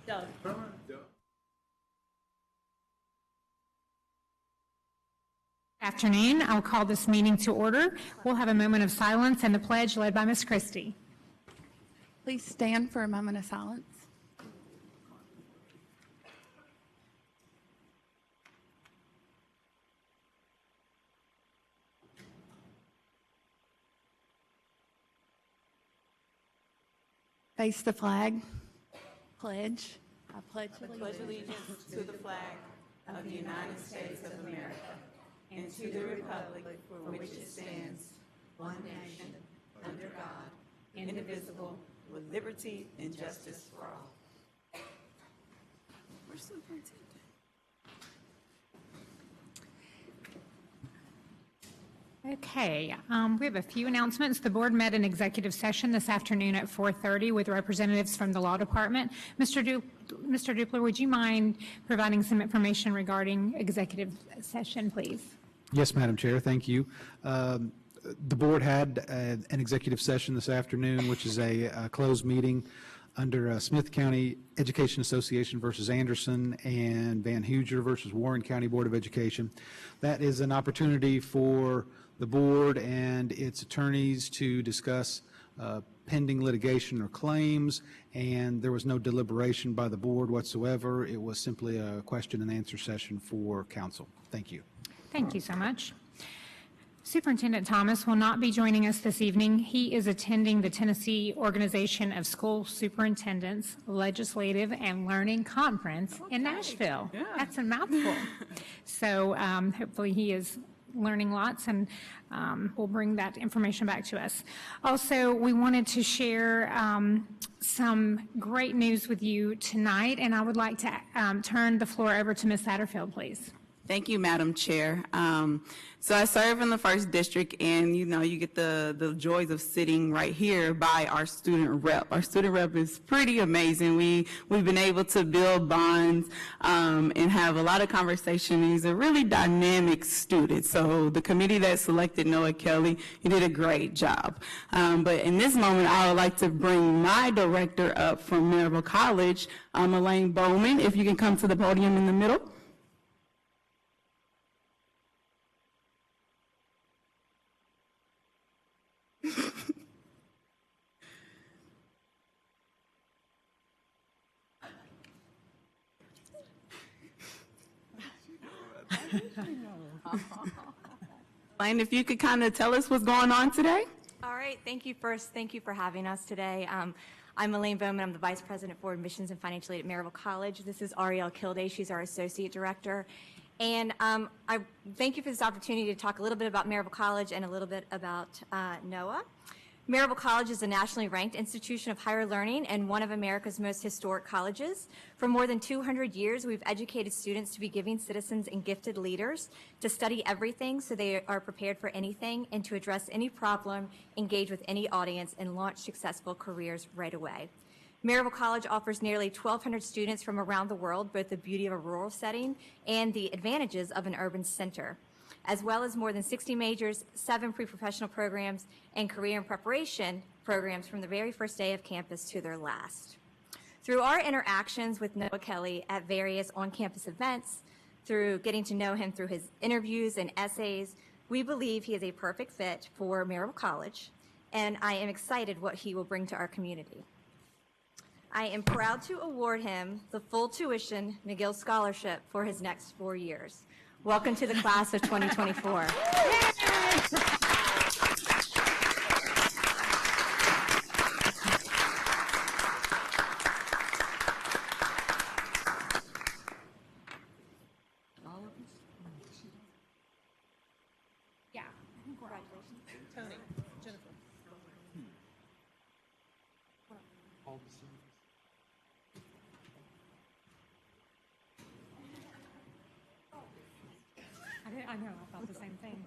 Doug. Afternoon. I'll call this meeting to order. We'll have a moment of silence and the pledge led by Ms. Christie. Please stand for a moment of silence. Face the flag. Pledge. I pledge allegiance to the flag of the United States of America and to the republic for which it stands, one nation, under God, indivisible, with liberty and justice for all. Where's Superintendent? Okay, we have a few announcements. The board met in executive session this afternoon at 4:30 with representatives from the law department. Mr. Dupler, would you mind providing some information regarding executive session, please? Yes, Madam Chair, thank you. The board had an executive session this afternoon, which is a closed meeting under Smith County Education Association versus Anderson and Van Huger versus Warren County Board of Education. That is an opportunity for the board and its attorneys to discuss pending litigation or claims, and there was no deliberation by the board whatsoever. It was simply a question and answer session for council. Thank you. Thank you so much. Superintendent Thomas will not be joining us this evening. He is attending the Tennessee Organization of School Superintendents Legislative and Learning Conference in Nashville. Yeah. That's a mouthful. So hopefully he is learning lots, and we'll bring that information back to us. Also, we wanted to share some great news with you tonight, and I would like to turn the floor over to Ms. Satterfield, please. Thank you, Madam Chair. So I serve in the 1st District, and you get the joys of sitting right here by our student rep. Our student rep is pretty amazing. We've been able to build bonds and have a lot of conversation. He's a really dynamic student. So the committee that selected Noah Kelly, he did a great job. But in this moment, I would like to bring my director up from Maryville College, Elaine Bowman. If you can come to the podium in the middle. And if you could kind of tell us what's going on today. All right, thank you for having us today. I'm Elaine Bowman. I'm the Vice President for Admissions and Financial Aid at Maryville College. This is Arielle Kilday. She's our Associate Director. And I thank you for this opportunity to talk a little bit about Maryville College and a little bit about NOAA. Maryville College is a nationally ranked institution of higher learning and one of America's most historic colleges. For more than 200 years, we've educated students to be giving citizens and gifted leaders, to study everything so they are prepared for anything, and to address any problem, engage with any audience, and launch successful careers right away. Maryville College offers nearly 1,200 students from around the world both the beauty of a rural setting and the advantages of an urban center, as well as more than 60 majors, 7 pre-professional programs, and career and preparation programs from the very first day of campus to their last. Through our interactions with Noah Kelly at various on-campus events, through getting to know him through his interviews and essays, we believe he is a perfect fit for Maryville College, and I am excited what he will bring to our community. I am proud to award him the full tuition McGill Scholarship for his next 4 years. Welcome to the class of 2024. Yeah. Congratulations. Tony, Jennifer. I know, I thought the same thing.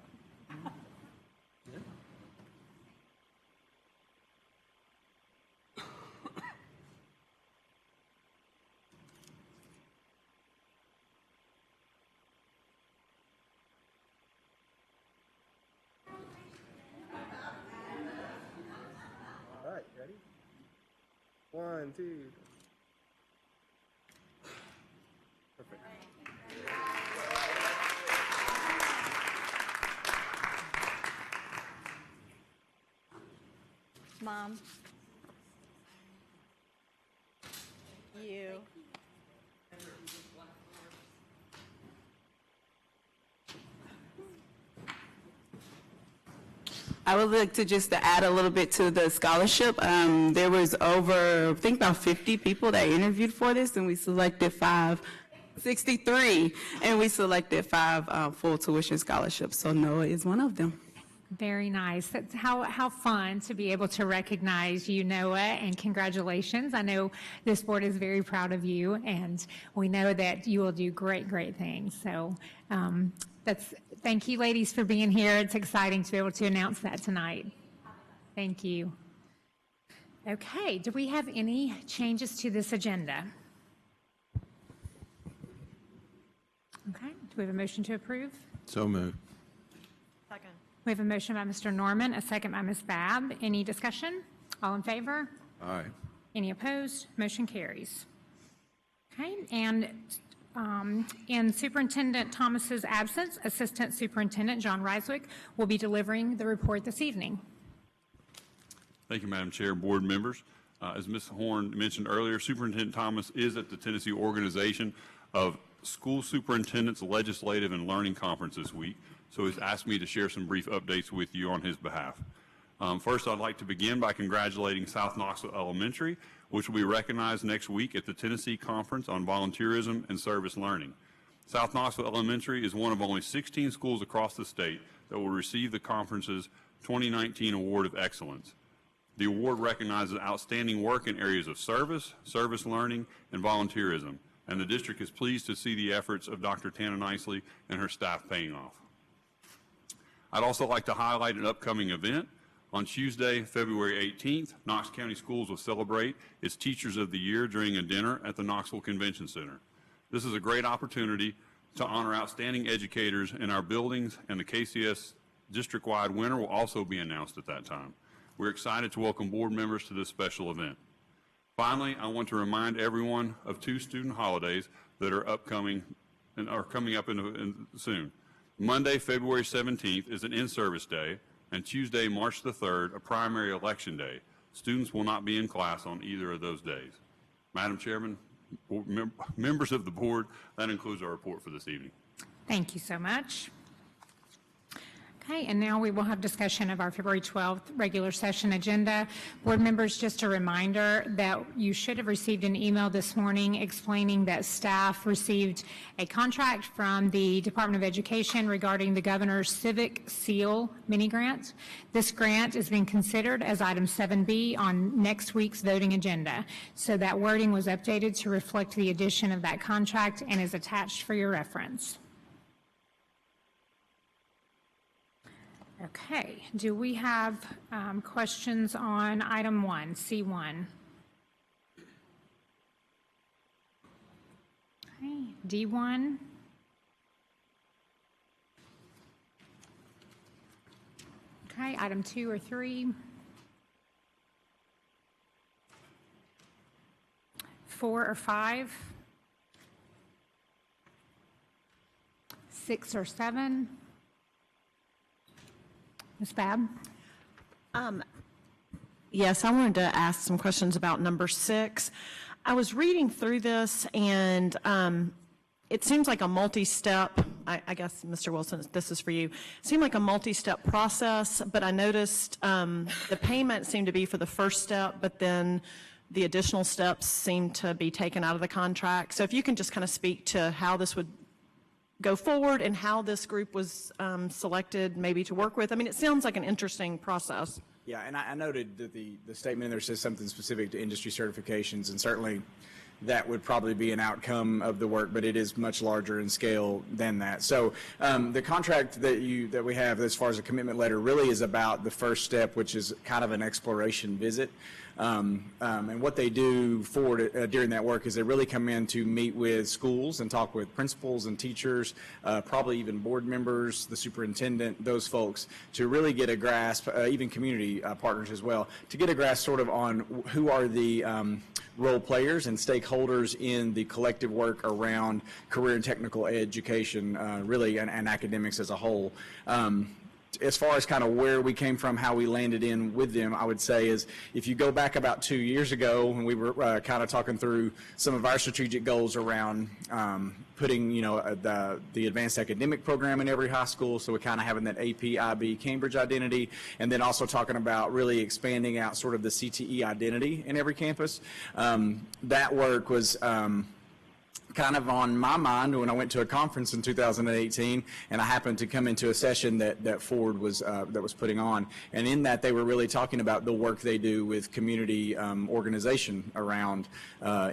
All right, ready? 1, 2. Mom. You. I would like to just to add a little bit to the scholarship. There was over, I think about 50 people that interviewed for this, and we selected 63, and we selected 5 full tuition scholarships. So Noah is one of them. Very nice. That's how fun to be able to recognize you, Noah, and congratulations. I know this board is very proud of you, and we know that you will do great, great things. So thank you, ladies, for being here. It's exciting to be able to announce that tonight. Thank you. Okay, do we have any changes to this agenda? Okay, do we have a motion to approve? So moved. Second. We have a motion by Mr. Norman, a second by Ms. Babb. Any discussion? All in favor? Aye. Any opposed? Motion carries. Okay, and in Superintendent Thomas's absence, Assistant Superintendent John Ryswick will be delivering the report this evening. Thank you, Madam Chair, board members. As Ms. Horn mentioned earlier, Superintendent Thomas is at the Tennessee Organization of School Superintendents Legislative and Learning Conference this week, so he's asked me to share some brief updates with you on his behalf. First, I'd like to begin by congratulating South Knoxville Elementary, which will be recognized next week at the Tennessee Conference on Volunteerism and Service Learning. South Knoxville Elementary is one of only 16 schools across the state that will receive the conference's 2019 Award of Excellence. The award recognizes outstanding work in areas of service, service learning, and volunteerism, and the district is pleased to see the efforts of Dr. Tana Nicely and her staff paying off. I'd also like to highlight an upcoming event. On Tuesday, February 18th, Knox County Schools will celebrate its Teachers of the Year during a dinner at the Knoxville Convention Center. This is a great opportunity to honor outstanding educators in our buildings, and the KCS district-wide winner will also be announced at that time. We're excited to welcome board members to this special event. Finally, I want to remind everyone of 2 student holidays that are upcoming and are coming up soon. Monday, February 17th is an in-service day, and Tuesday, March the 3rd, a primary election day. Students will not be in class on either of those days. Madam Chairman, members of the board, that includes our report for this evening. Thank you so much. Okay, and now we will have discussion of our February 12th regular session agenda. Board members, just a reminder that you should have received an email this morning explaining that staff received a contract from the Department of Education regarding the Governor's Civic Seal mini grant. This grant is being considered as item 7B on next week's voting agenda. So that wording was updated to reflect the addition of that contract and is attached for your reference. Okay, do we have questions on item 1, C1? Okay, D1? Okay, item 2 or 3? 4 or 5? 6 or 7? Ms. Babb? Yes, I wanted to ask some questions about number 6. I was reading through this, and it seems like a multi-step, I guess, Mr. Wilson, this is for you. It seemed like a multi-step process, but I noticed the payment seemed to be for the first step, but then the additional steps seem to be taken out of the contract. So if you can just kind of speak to how this would go forward and how this group was selected maybe to work with. I mean, it sounds like an interesting process. Yeah, and I noted that the statement in there says something specific to industry certifications, and certainly that would probably be an outcome of the work, but it is much larger in scale than that. So the contract that we have as far as a commitment letter really is about the first step, which is kind of an exploration visit. And what they do during that work is they really come in to meet with schools and talk with principals and teachers, probably even board members, the superintendent, those folks, to really get a grasp, even community partners as well, to get a grasp sort of on who are the role players and stakeholders in the collective work around career and technical education, really, and academics as a whole. as far as kind of where we came from, how we landed in with them, I would say is if you go back about 2 years ago when we were kind of talking through some of our strategic goals around putting, the advanced academic program in every high school, so we're kind of having that AP, IB, Cambridge identity, and then also talking about really expanding out sort of the CTE identity in every campus. That work was kind of on my mind when I went to a conference in 2018, and I happened to come into a session that Ford was putting on, and in that they were really talking about the work they do with community organization around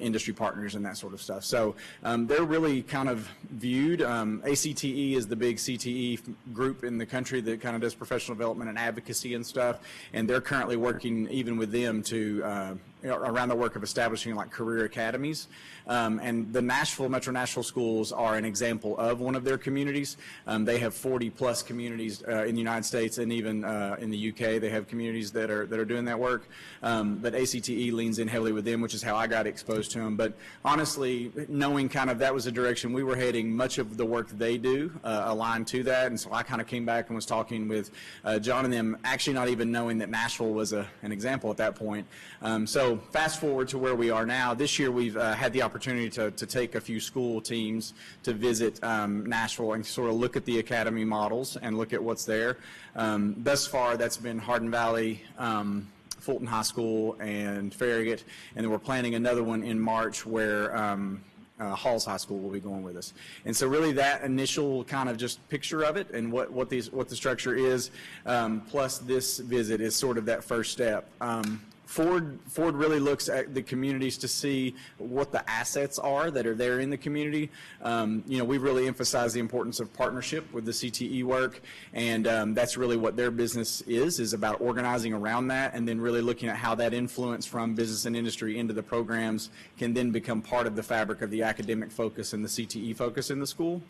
industry partners and that sort of stuff. So they're really kind of viewed. ACTE is the big CTE group in the country that kind of does professional development and advocacy and stuff, and they're currently working even with them to around the work of establishing like career academies. And the Metro Nashville schools are an example of one of their communities. They have 40 plus communities in the United States, and even in the UK they have communities that are doing that work. But ACTE leans in heavily with them, which is how I got exposed to them. But honestly, knowing kind of that was the direction we were heading, much of the work they do aligned to that. And so I kind of came back and was talking with John and them, actually not even knowing that Nashville was an example at that point. So fast forward to where we are now. This year we've had the opportunity to take a few school teams to visit Nashville and sort of look at the academy models and look at what's there. Thus far, that's been Hardin Valley, Fulton High School, and Farragut, and then we're planning another one in March where Halls High School will be going with us. And so really that initial kind of just picture of it and what the structure is, plus this visit is sort of that first step. Ford really looks at the communities to see what the assets are that are there in the community. We really emphasize the importance of partnership with the CTE work, and that's really what their business is about organizing around that, and then really looking at how that influence from business and industry into the programs can then become part of the fabric of the academic focus and the CTE focus in the school.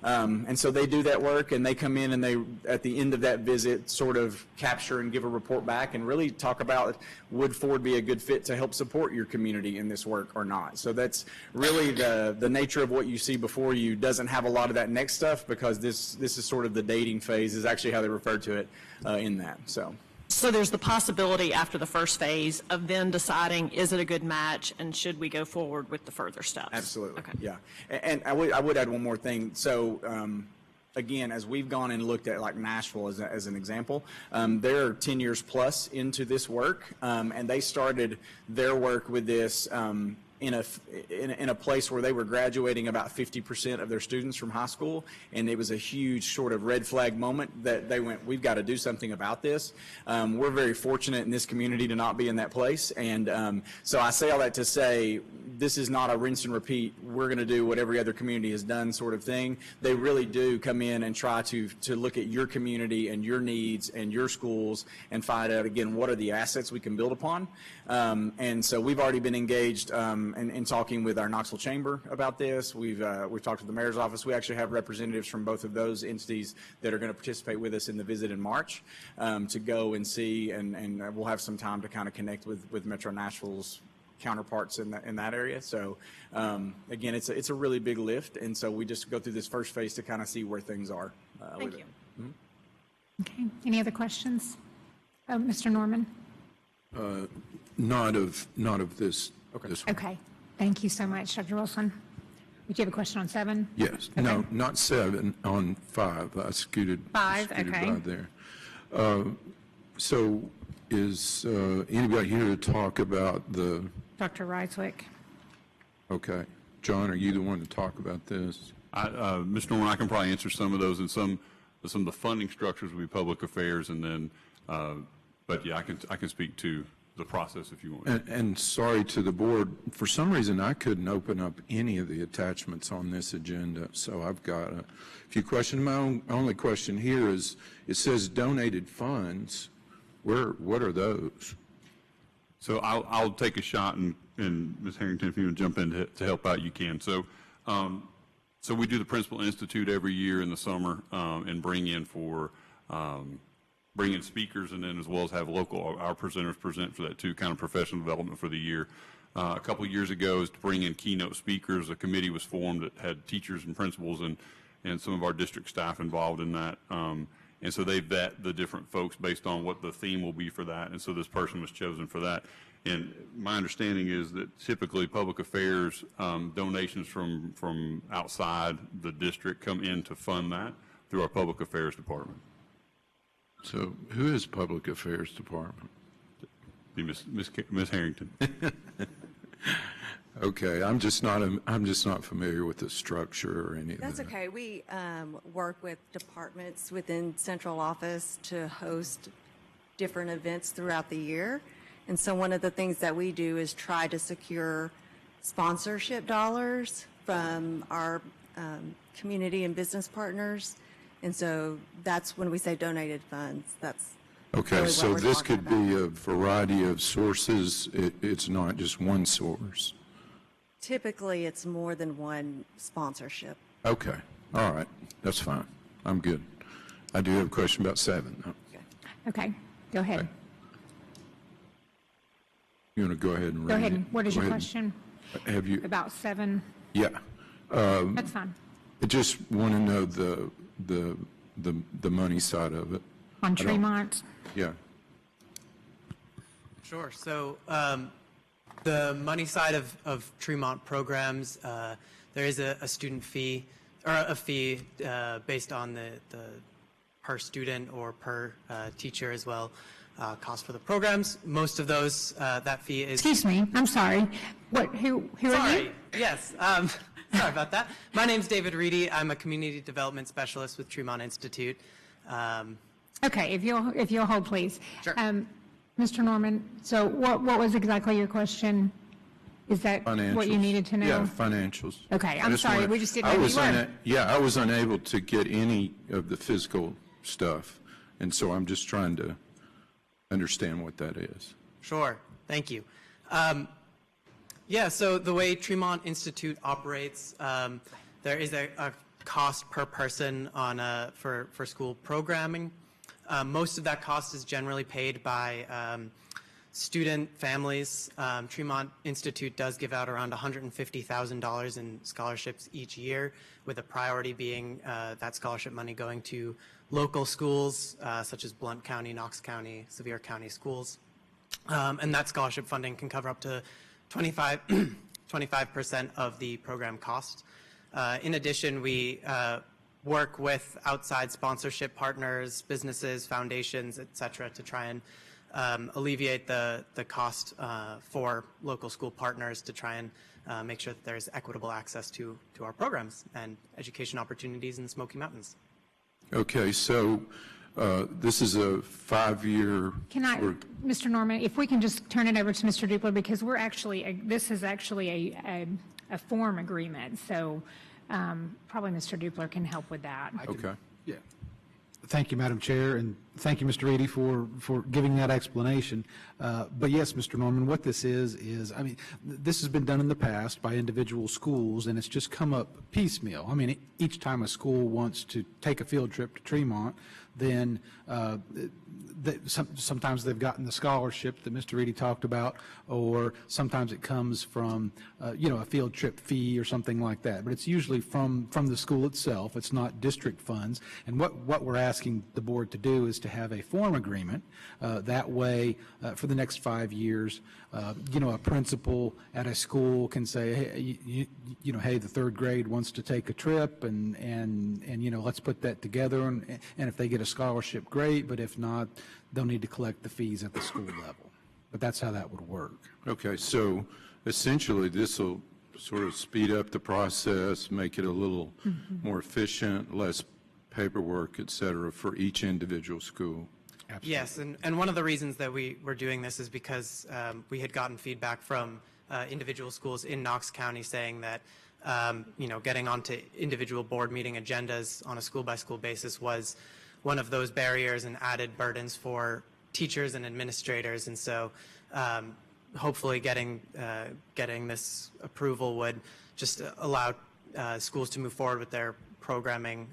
And so they do that work, and they come in and they, at the end of that visit, sort of capture and give a report back and really talk about, would Ford be a good fit to help support your community in this work or not? So that's really the nature of what you see before you. Doesn't have a lot of that next stuff, because this is sort of the dating phase, is actually how they refer to it in that. So there's the possibility after the first phase of then deciding, is it a good match, and should we go forward with the further steps? Absolutely. Okay. Yeah. And I would add one more thing. So again, as we've gone and looked at like Nashville as an example, they're 10 years plus into this work, and they started their work with this in a place where they were graduating about 50% of their students from high school, and it was a huge sort of red flag moment that they went, we've got to do something about this. We're very fortunate in this community to not be in that place, and so I say all that to say this is not a rinse and repeat, we're going to do what every other community has done sort of thing. They really do come in and try to look at your community and your needs and your schools and find out, again, what are the assets we can build upon. And so we've already been engaged in talking with our Knoxville Chamber about this. We've talked to the mayor's office. We actually have representatives from both of those entities that are going to participate with us in the visit in March to go and see, and we'll have some time to kind of connect with Metro Nashville's counterparts in that area. So again, it's a really big lift, and so we just go through this first phase to kind of see where things are. Thank you. Mm-hmm. Okay, any other questions? Mr. Norman? Not of this. Okay. This one. Okay, thank you so much, Dr. Wilson. Did you have a question on 7? Yes. Okay. No, not 7, on 5. I scooted 5, scooted okay. by there. So is anybody here to talk about the, Dr. Ryswick? okay. John, are you the one to talk about this? Mr. Norman, I can probably answer some of those, and some of the funding structures will be public affairs, and then, but yeah, I can speak to the process if you want. And sorry to the board, for some reason I couldn't open up any of the attachments on this agenda, so I've got a few questions. My only question here is, it says donated funds. What are those? So I'll take a shot, and Ms. Harrington, if you want to jump in to help out, you can. So we do the Principal Institute every year in the summer, and bring in speakers, and then as well as have our presenters present for that too, kind of professional development for the year. A couple of years ago, is to bring in keynote speakers. A committee was formed that had teachers and principals and some of our district staff involved in that. And so they vet the different folks based on what the theme will be for that. And so this person was chosen for that. And my understanding is that typically public affairs donations from outside the district come in to fund that through our public affairs department. So who is Public Affairs Department? Be Miss Harrington. Okay, I'm just not familiar with the structure or any of that. That's okay. We work with departments within central office to host different events throughout the year. And so one of the things that we do is try to secure sponsorship dollars from our community and business partners. And so that's when we say donated funds. That's Okay, really so what we're this talking could about. be a variety of sources. It's not just one source. Typically, it's more than one sponsorship. Okay, all right, that's fine. I'm good. I do have a question about 7, though. Okay, go ahead. You want to go ahead and read Go ahead. it? What is Go your ahead. question Have you, about 7? yeah. That's fine. I just want to know the money side of it. On I don't- Tremont? Yeah. Sure. So the money side of Tremont programs, there is a student fee, or a fee based on the per student or per teacher as well, cost for the programs. Most of those, that fee is... Excuse me, I'm sorry. Who are you? Sorry. Yes. Sorry about that. My name's David Reedy. I'm a community development specialist with Tremont Institute. Okay, if you'll hold, please. Sure. Mr. Norman, so what was exactly your question? Is that what you Financials. needed to know? Yeah, financials. Okay, I I'm just sorry, wanted- we just didn't I know who was you were. I was unable to get any of the physical stuff, and so I'm just trying to understand what that is. Sure. Thank you. Yeah, so the way Tremont Institute operates, there is a cost per person on for school programming. Most of that cost is generally paid by student families. Tremont Institute does give out around $150,000 in scholarships each year, with a priority being that scholarship money going to local schools such as Blount County, Knox County, Sevier County schools. And that scholarship funding can cover up to 25% of the program cost. In addition, we work with outside sponsorship partners, businesses, foundations, et cetera, to try and alleviate the cost for local school partners to try and make sure that there's equitable access to our programs and education opportunities in the Smoky Mountains. Okay, so this is a 5-year. Can I, Mr. Norman, if we can just turn it over to Mr. Dupler, because we're actually, this is actually a form agreement, so probably Mr. Dupler can help with that. Okay. Yeah. Thank you, Madam Chair, and thank you, Mr. Reedy, for giving that explanation. But yes, Mr. Norman, what this is, I mean, this has been done in the past by individual schools, and it's just come up piecemeal. I mean, each time a school wants to take a field trip to Tremont, then sometimes they've gotten the scholarship that Mr. Reedy talked about, or sometimes it comes from, a field trip fee or something like that. But it's usually from the school itself. It's not district funds. And what we're asking the board to do is to have a form agreement. That way, for the next 5 years, a principal at a school can say, hey, hey, the third grade wants to take a trip, and let's put that together. And if they get a scholarship, great. But if not, they'll need to collect the fees at the school level. But that's how that would work. Okay, so essentially this will sort of speed up the process, make it a little more efficient, less paperwork, et cetera, for each individual school. Absolutely. Yes, and one of the reasons that we were doing this is because we had gotten feedback from individual schools in Knox County saying that getting onto individual board meeting agendas on a school-by-school basis was one of those barriers and added burdens for teachers and administrators. And so hopefully getting this approval would just allow schools to move forward with their programming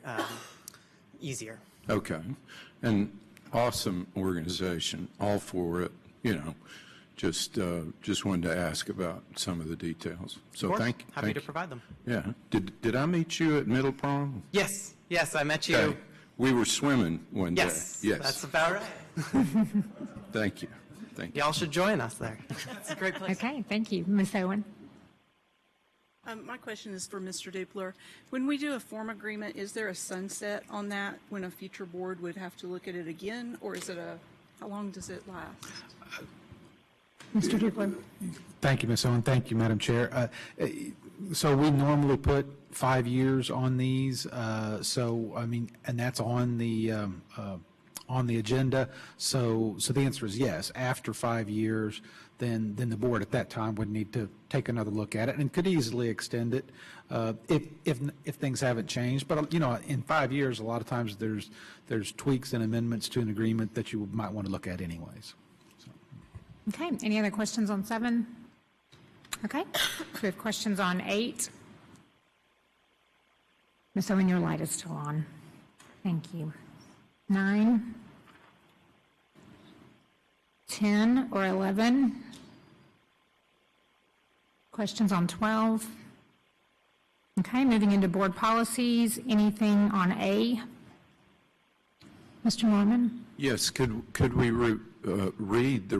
easier. Okay, and awesome organization, all for it, just wanted to ask about some of the details. So Of course, thank happy to you. provide them. Yeah, did I meet you at Middle Prong? Yes, I met you. Okay. We were swimming one day. Yes, Yes. that's about right. Thank you. Thank you. Y'all should join us there. It's a great place. Okay, thank you. Ms. Owen? My question is for Mr. Dupler. When we do a form agreement, is there a sunset on that when a future board would have to look at it again? Or is it how long does it last? Mr. Dupler? Thank you, Ms. Owen. Thank you, Madam Chair. So we normally put 5 years on these. So, I mean, and that's on the agenda. So the answer is yes. After 5 years, then the board at that time would need to take another look at it and could easily extend it if things haven't changed. But, you know, in 5 years, a lot of times there's tweaks and amendments to an agreement that you might want to look at anyways. Okay, any other questions on 7? Okay, we have questions on 8. Ms. Owen, your light is still on. Thank you. 9, 10, or 11? Questions on 12? Okay, moving into board policies. Anything on A? Mr. Norman? Yes, could we read the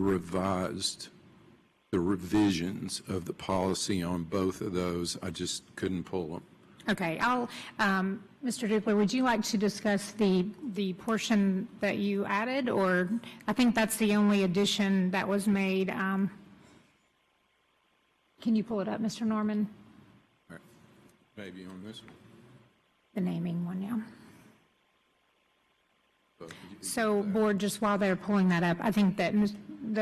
revisions of the policy on both of those? I just couldn't pull them. Okay, Mr. Dupler, would you like to discuss the portion that you added, or I think that's the only addition that was made. Can you pull it up, Mr. Norman? All right. Maybe on this one. The naming one, yeah. So, board, just while they're pulling that up, I think that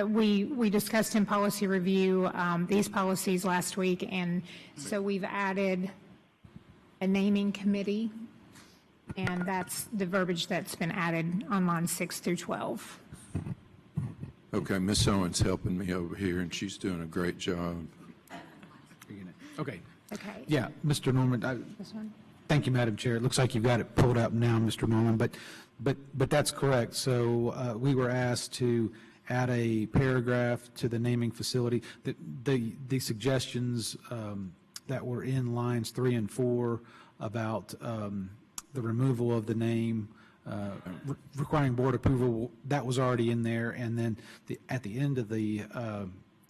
we discussed in policy review these policies last week, and so we've added a naming committee, and that's the verbiage that's been added on lines 6 through 12. Okay, Miss Owens helping me over here, and she's doing a great job. Okay. Okay. Yeah, Mr. Norman, This one? thank you, Madam Chair. It looks like you've got it pulled up now, Mr. Norman, but that's correct. So we were asked to add a paragraph to the naming facility. The suggestions that were in lines 3 and 4 about the removal of the name, requiring board approval, that was already in there. And then at the end of the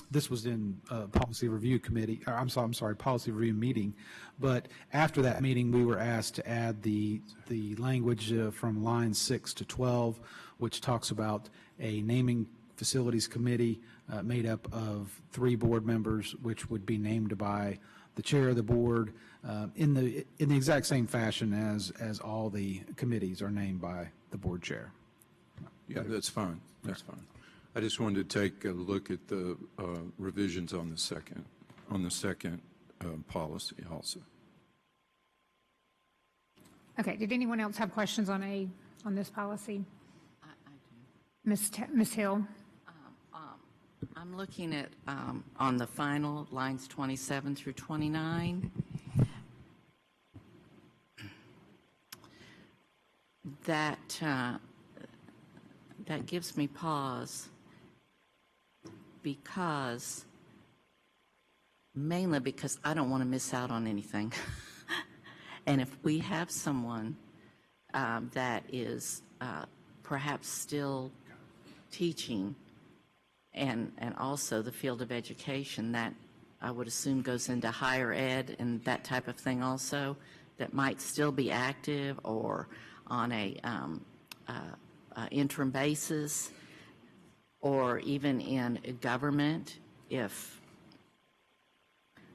this was in policy review committee, or I'm sorry, policy review meeting. But after that meeting, we were asked to add the language from lines 6 to 12, which talks about a naming facilities committee made up of 3 board members, which would be named by the chair of the board in the exact same fashion as all the committees are named by the board chair. Yeah, that's fine. That's fine. I just wanted to take a look at the revisions on the second policy also. Okay, did anyone else have questions on this policy? I do. Ms. Hill? I'm looking at, on the final, lines 27 through 29. That gives me pause mainly because I don't want to miss out on anything. And if we have someone that is perhaps still teaching and also the field of education, that I would assume goes into higher ed and that type of thing also, that might still be active or on a interim basis, or even in government, if,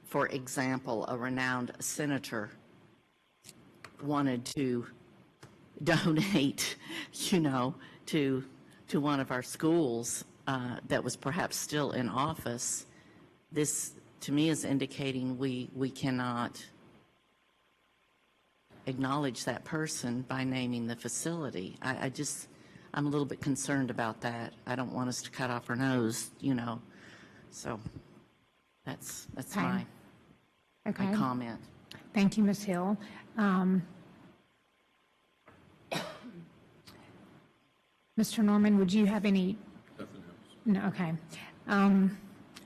for example, a renowned senator wanted to donate, to one of our schools that was perhaps still in office, this to me is indicating we cannot acknowledge that person by naming the facility. I'm a little bit concerned about that. I don't want us to cut off our nose, so that's Okay. my comment. Thank you, Ms. Hill. Mr. Norman, would you have any? Nothing else. No, okay.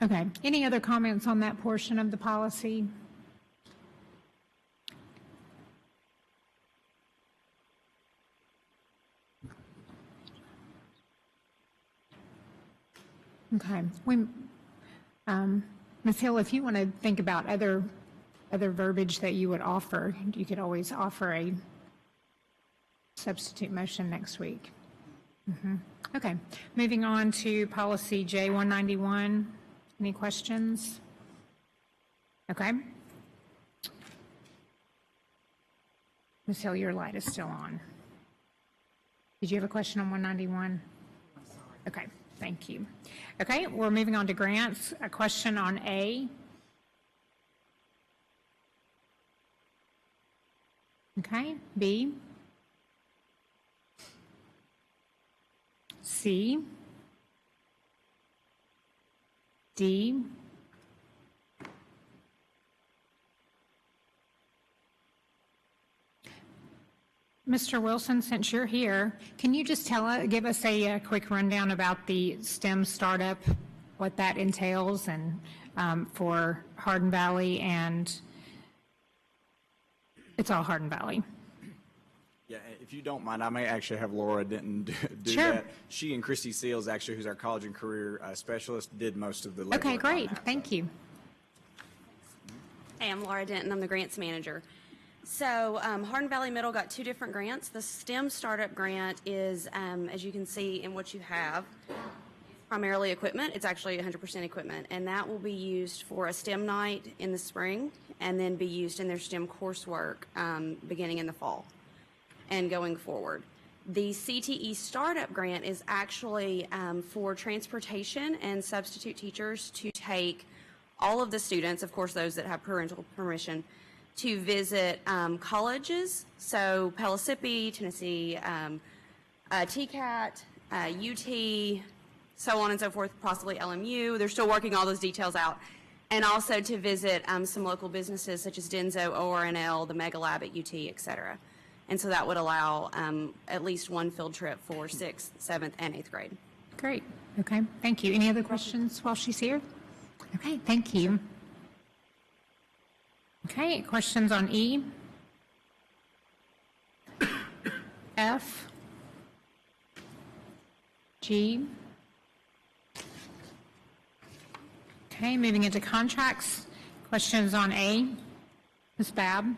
Okay. Any other comments on that portion of the policy? Okay. Ms. Hill, if you want to think about other verbiage that you would offer, you could always offer a substitute motion next week. Okay. Moving on to policy J191. Any questions? Okay. Ms. Hill, your light is still on. Did you have a question on 191? Okay, thank you. Okay, we're moving on to grants. A question on A. Okay, B. C. D. Mr. Wilson, since you're here, can you just give us a quick rundown about the STEM startup, what that entails, and for Hardin Valley, and it's all Hardin Valley? Yeah, if you don't mind, I may actually have Laura Denton do Sure. that. She and Christy Seals, actually, who's our college and career specialist, did most of the legwork. Okay, great. on that, Thank you. Hey, I'm Laura Denton. I'm the grants manager. So Hardin Valley Middle got 2 different grants. The STEM Startup Grant is, as you can see in what you have, primarily equipment. It's actually 100% equipment, and that will be used for a STEM night in the spring and then be used in their STEM coursework beginning in the fall and going forward. The CTE Startup Grant is actually for transportation and substitute teachers to take all of the students, of course those that have parental permission, to visit colleges, so Pellissippi, Tennessee, TCAT, UT, so on and so forth, possibly LMU. They're still working all those details out. And also to visit some local businesses such as Denso, ORNL, the Mega Lab at UT, et cetera. And so that would allow at least 1 field trip for 6th, 7th, and 8th grade. Great. Okay, thank you. Any other questions while she's here? Okay, thank you. Okay, questions on E? F? G? Okay, moving into contracts. Questions on A? Ms. Babb?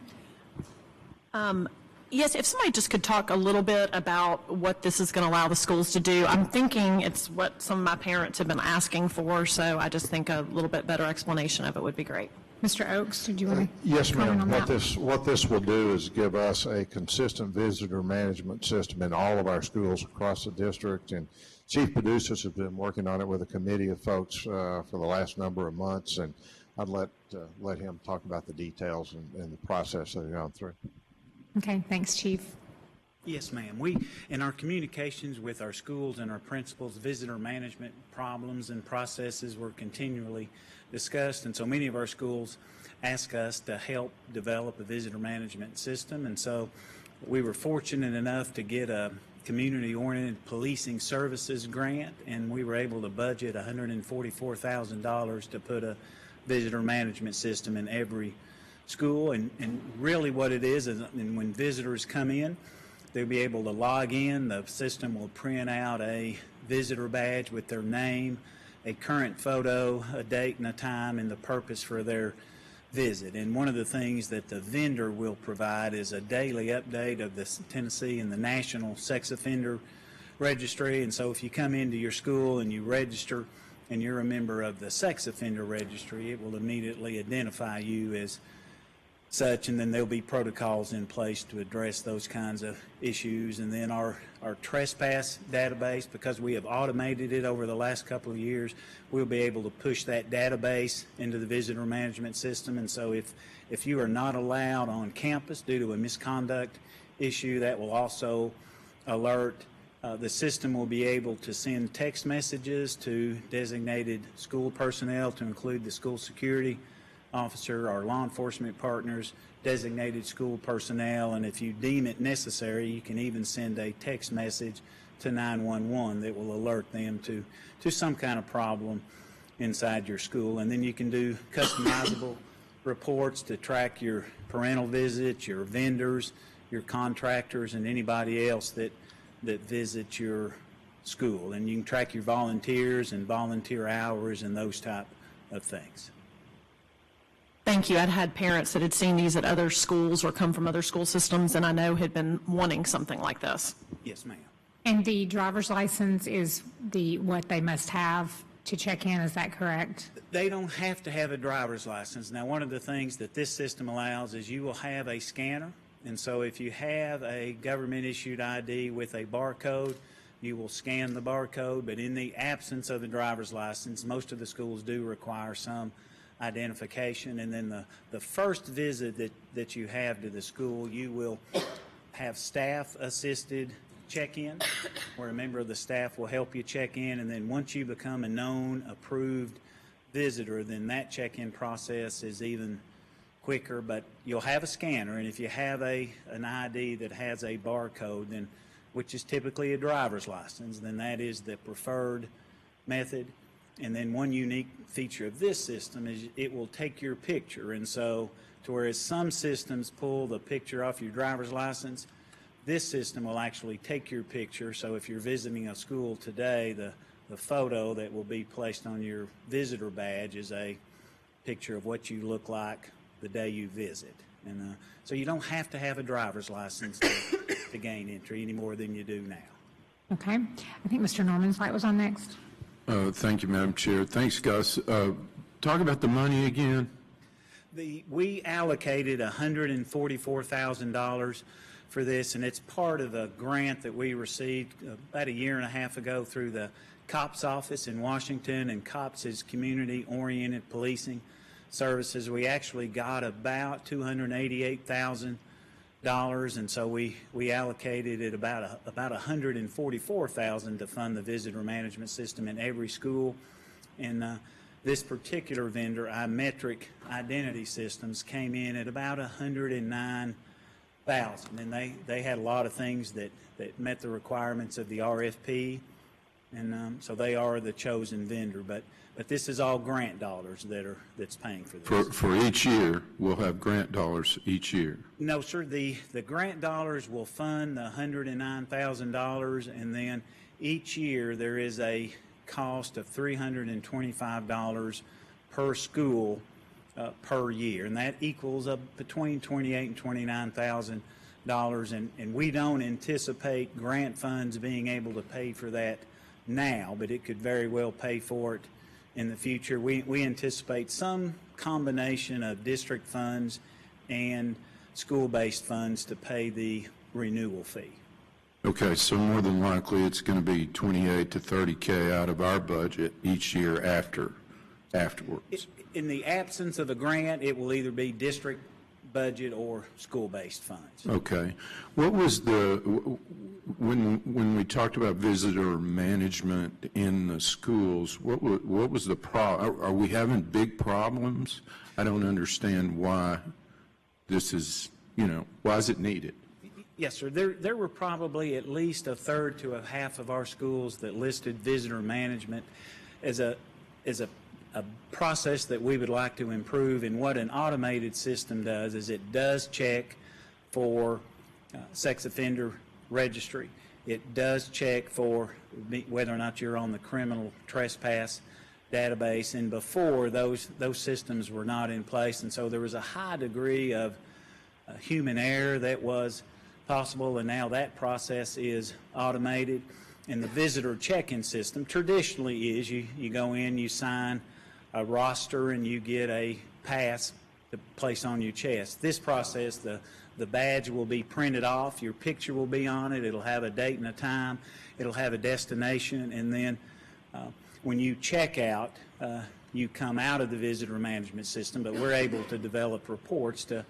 Yes, if somebody just could talk a little bit about what this is going to allow the schools to do. I'm thinking it's what some of my parents have been asking for, so I just think a little bit better explanation of it would be great. Mr. Oakes, did you want to Yes, comment on ma'am. that? What this will do is give us a consistent visitor management system in all of our schools across the district. And Chief Producers have been working on it with a committee of folks for the last number of months. And I'd let him talk about the details and the process that they've gone through. Okay, thanks, Chief. Yes, ma'am. We, in our communications with our schools and our principals, visitor management problems and processes were continually discussed, and so many of our schools ask us to help develop a visitor management system. And so we were fortunate enough to get a community-oriented policing services grant, and we were able to budget $144,000 to put a visitor management system in every school. And really what it is when visitors come in, they'll be able to log in. The system will print out a visitor badge with their name, a current photo, a date and a time, and the purpose for their visit. And one of the things that the vendor will provide is a daily update of the Tennessee and the National Sex Offender Registry. And so if you come into your school and you register and you're a member of the Sex Offender Registry, it will immediately identify you as such, and then there'll be protocols in place to address those kinds of issues. And then our trespass database, because we have automated it over the last couple of years, we'll be able to push that database into the visitor management system. And so if you are not allowed on campus due to a misconduct issue, that will also alert. The system will be able to send text messages to designated school personnel, to include the school security officer, our law enforcement partners, designated school personnel, and if you deem it necessary, you can even send a text message to 911 that will alert them to some kind of problem inside your school. And then you can do customizable reports to track your parental visits, your vendors, your contractors, and anybody else that visits your school, and you can track your volunteers and volunteer hours and those type of things. Thank you. I'd had parents that had seen these at other schools or come from other school systems, and I know had been wanting something like this. Yes, ma'am. And the driver's license is what they must have to check in, is that correct? They don't have to have a driver's license. Now, one of the things that this system allows is you will have a scanner, and so if you have a government-issued ID with a barcode, you will scan the barcode, but in the absence of the driver's license, most of the schools do require some identification, and then the first visit that you have to the school, you will have staff-assisted check-in, where a member of the staff will help you check in, and then once you become a known, approved visitor, then that check-in process is even quicker, but you'll have a scanner, and if you have an ID that has a barcode, then, which is typically a driver's license, then that is the preferred method. And then one unique feature of this system is it will take your picture, and so to whereas some systems pull the picture off your driver's license, this system will actually take your picture. So if you're visiting a school today, the photo that will be placed on your visitor badge is a picture of what you look like the day you visit. And so you don't have to have a driver's license to gain entry any more than you do now. Okay. I think Mr. Norman's light was on next. Thank you, Madam Chair. Thanks, Gus. Talk about the money again. We allocated $144,000 for this, and it's part of a grant that we received about a year and a half ago through the COPS office in Washington, and COPS is Community-Oriented Policing Services. We actually got about $288,000, and so we allocated it about $144,000 to fund the visitor management system in every school. And this particular vendor, iMetric Identity Systems, came in at about $109,000, and they had a lot of things that met the requirements of the RFP, and so they are the chosen vendor. But this is all grant dollars that's paying for this. For each year, we'll have grant dollars each year. No, sir. The grant dollars will fund the $109,000, and then each year there is a cost of $325 per school per year, and that equals up between $28,000 and $29,000. And we don't anticipate grant funds being able to pay for that now, but it could very well pay for it in the future. We anticipate some combination of district funds and school-based funds to pay the renewal fee. Okay, so more than likely it's going to be 28 to 30K out of our budget each year afterwards. In the absence of a grant, it will either be district budget or school-based funds. Okay. What was when we talked about visitor management in the schools, what was the problem? Are we having big problems? I don't understand why this is, why is it needed? Yes, sir. There were probably at least a third to a half of our schools that listed visitor management as a process that we would like to improve. And what an automated system does is it does check for sex offender registry. It does check for whether or not you're on the criminal trespass database. And before, those systems were not in place, and so there was a high degree of human error that was possible, and now that process is automated. And the visitor check-in system traditionally is you go in, you sign a roster, and you get a pass to place on your chest. This process, the badge will be printed off, your picture will be on it, it'll have a date and a time, it'll have a destination, and then when you check out, you come out of the visitor management system, but we're able to develop reports to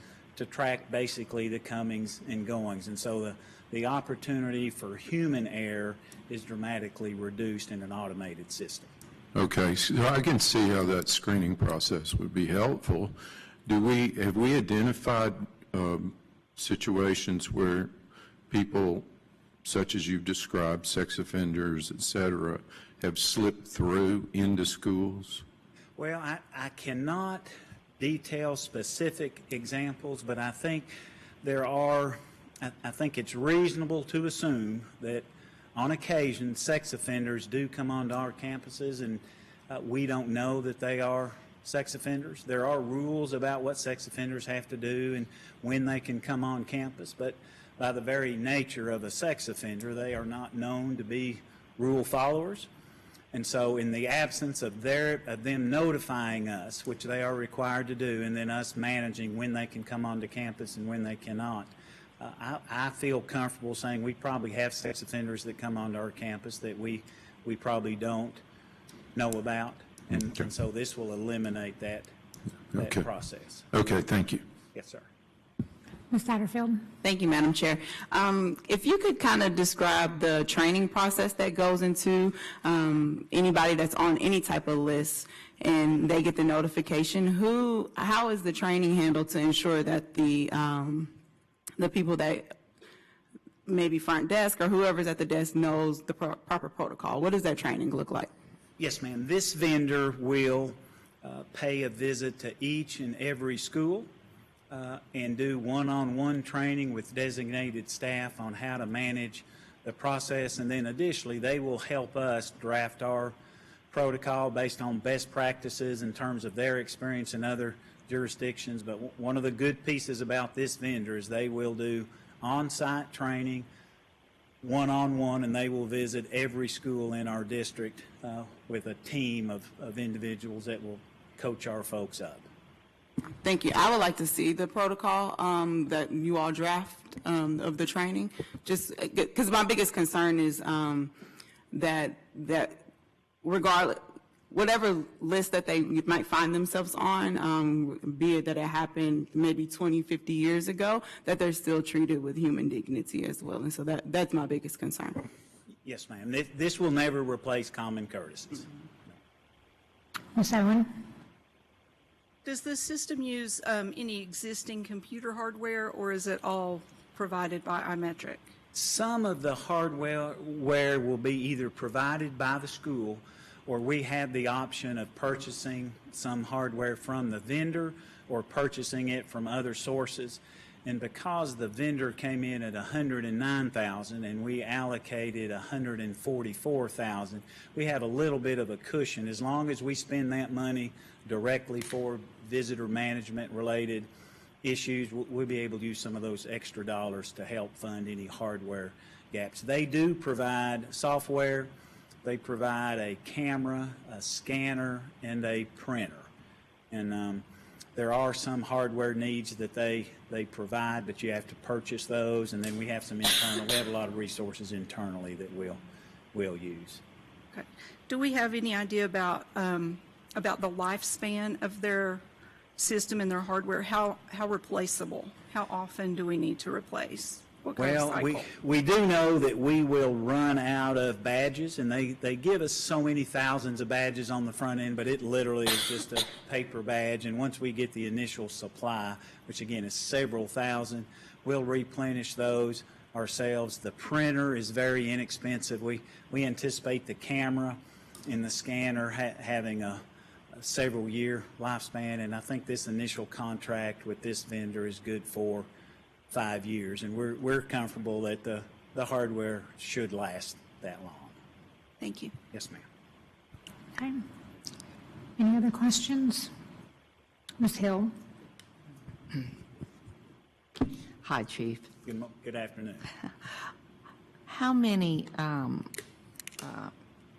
track basically the comings and goings. And so the opportunity for human error is dramatically reduced in an automated system. Okay, so I can see how that screening process would be helpful. Have we identified situations where people, such as you've described, sex offenders, et cetera, have slipped through into schools? Well, I cannot detail specific examples, but I think there are, I think it's reasonable to assume that on occasion, sex offenders do come onto our campuses, and we don't know that they are sex offenders. There are rules about what sex offenders have to do and when they can come on campus, but by the very nature of a sex offender, they are not known to be rule followers. And so in the absence of them notifying us, which they are required to do, and then us managing when they can come onto campus and when they cannot, I feel comfortable saying we probably have sex offenders that come onto our campus that we probably don't know about. And so this will eliminate that process. Okay, thank you. Yes, sir. Ms. Satterfield? Thank you, Madam Chair. If you could kind of describe the training process that goes into anybody that's on any type of list and they get the notification, how is the training handled to ensure that the people that maybe front desk or whoever's at the desk knows the proper protocol? What does that training look like? Yes, ma'am. This vendor will pay a visit to each and every school and do one-on-one training with designated staff on how to manage the process. And then additionally, they will help us draft our protocol based on best practices in terms of their experience in other jurisdictions. But one of the good pieces about this vendor is they will do on-site training one-on-one, and they will visit every school in our district with a team of individuals that will coach our folks up. Thank you. I would like to see the protocol that you all draft of the training, just because my biggest concern is that regardless, whatever list that they might find themselves on, be it that it happened maybe 20, 50 years ago, that they're still treated with human dignity as well. And so that's my biggest concern. Yes, ma'am. This will never replace common courtesies. Ms. Owen? Does the system use any existing computer hardware, or is it all provided by iMetric? Some of the hardware will be either provided by the school, or we have the option of purchasing some hardware from the vendor or purchasing it from other sources. And because the vendor came in at $109,000 and we allocated $144,000, we have a little bit of a cushion. As long as we spend that money directly for visitor management related issues, we'll be able to use some of those extra dollars to help fund any hardware gaps. They do provide software. They provide a camera, a scanner, and a printer. And there are some hardware needs that they provide, but you have to purchase those. And then we have some internal, we have a lot of resources internally that we'll use. Okay. Do we have any idea about the lifespan of their system and their hardware? How replaceable? How often do we need to replace? What kind of cycle? We do know that we will run out of badges, and they give us so many thousands of badges on the front end, but it literally is just a paper badge. And once we get the initial supply, which again is several thousand, we'll replenish those ourselves. The printer is very inexpensive. We anticipate the camera and the scanner having a several year lifespan, and I think this initial contract with this vendor is good for 5 years, and we're comfortable that the hardware should last that long. Thank you. Yes, ma'am. Okay. Any other questions? Ms. Hill? Hi, Chief. Good afternoon. How many,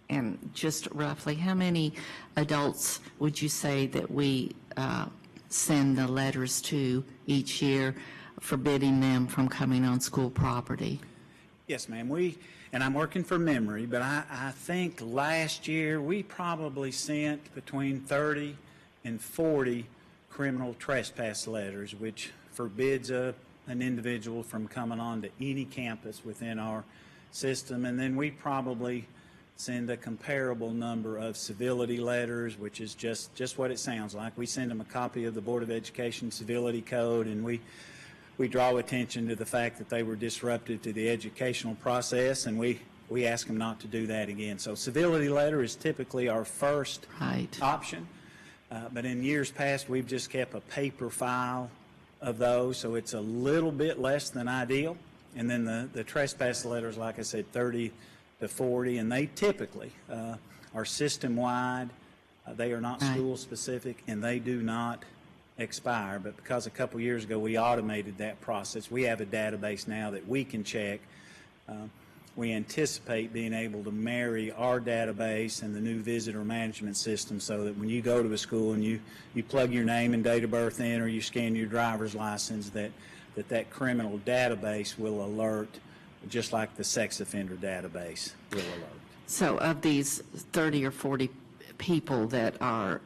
and just roughly, how many adults would you say that we send the letters to each year forbidding them from coming on school property? Yes, ma'am. And I'm working from memory, but I think last year we probably sent between 30 and 40 criminal trespass letters, which forbids an individual from coming on to any campus within our system. And then we probably send a comparable number of civility letters, which is just what it sounds like. We send them a copy of the Board of Education Civility Code, and we draw attention to the fact that they were disruptive to the educational process, and we ask them not to do that again. So civility letter is typically our first option, but in years past we've just kept a paper file of those, so it's a little bit less than ideal. And then the trespass letters, like I said, 30 to 40, and they typically are system-wide. They are not school-specific, and they do not expire. But because a couple years ago we automated that process, we have a database now that we can check. We anticipate being able to marry our database and the new visitor management system so that when you go to a school and you plug your name and date of birth in, or you scan your driver's license, that criminal database will alert, just like the sex offender database will alert. So of these 30 or 40 people that are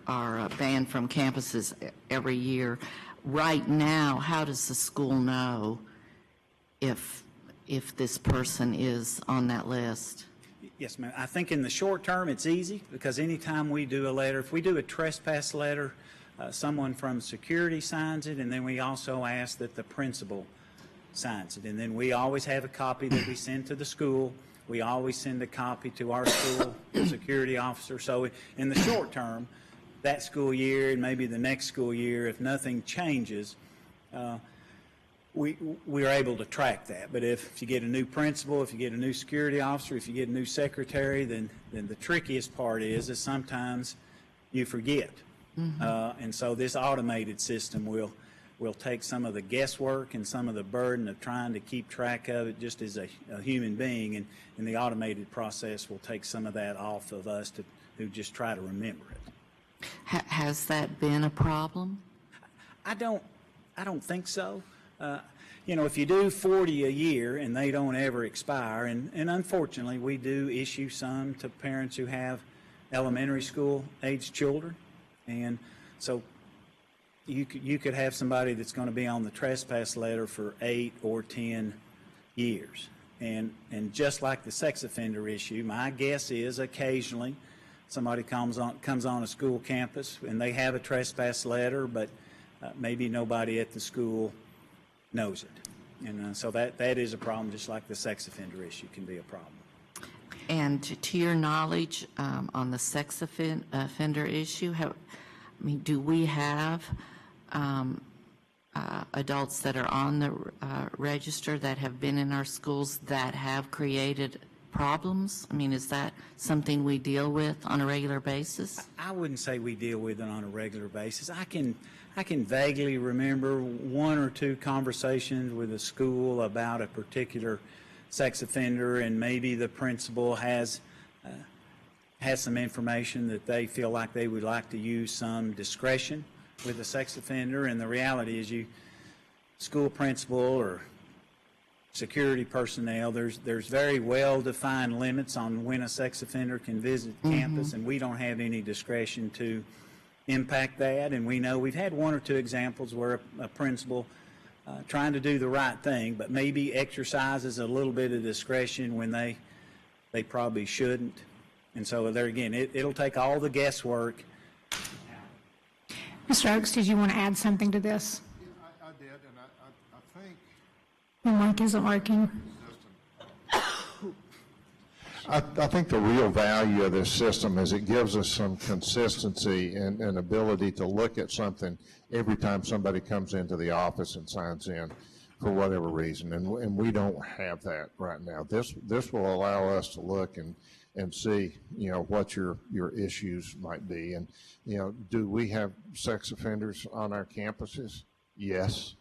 banned from campuses every year, right now, how does the school know if this person is on that list? Yes, ma'am. I think in the short term it's easy, because anytime we do a letter, if we do a trespass letter, someone from security signs it, and then we also ask that the principal signs it. And then we always have a copy that we send to the school. We always send a copy to our school security officer. So in the short term, that school year and maybe the next school year, if nothing changes, we are able to track that. But if you get a new principal, if you get a new security officer, if you get a new secretary, then the trickiest part is sometimes you forget. And so this automated system will take some of the guesswork and some of the burden of trying to keep track of it just as a human being, and the automated process will take some of that off of us who just try to remember it. Has that been a problem? I don't think so. If you do 40 a year and they don't ever expire, and unfortunately we do issue some to parents who have elementary school age children, and so you could have somebody that's going to be on the trespass letter for 8 or 10 years. And just like the sex offender issue, my guess is occasionally somebody comes on a school campus and they have a trespass letter, but maybe nobody at the school knows it. And so that is a problem, just like the sex offender issue can be a problem. And to your knowledge, on the sex offender issue, do we have adults that are on the register that have been in our schools that have created problems? I mean, is that something we deal with on a regular basis? I wouldn't say we deal with it on a regular basis. I can vaguely remember 1 or 2 conversations with a school about a particular sex offender, and maybe the principal has some information that they feel like they would like to use some discretion with a sex offender. And the reality is, school principal or security personnel, there's very well-defined limits on when a sex offender can visit campus, and we don't have any discretion to impact that. And we know we've had 1 or 2 examples where a principal trying to do the right thing, but maybe exercises a little bit of discretion when they probably shouldn't. And so there again, it'll take all the guesswork. Mr. Oakes, did you want to add something to this? I did, and I think... The mic isn't working. I think the real value of this system is it gives us some consistency and ability to look at something every time somebody comes into the office and signs in for whatever reason, and we don't have that right now. This will allow us to look and see, what your issues might be. And, do we have sex offenders on our campuses? Yes.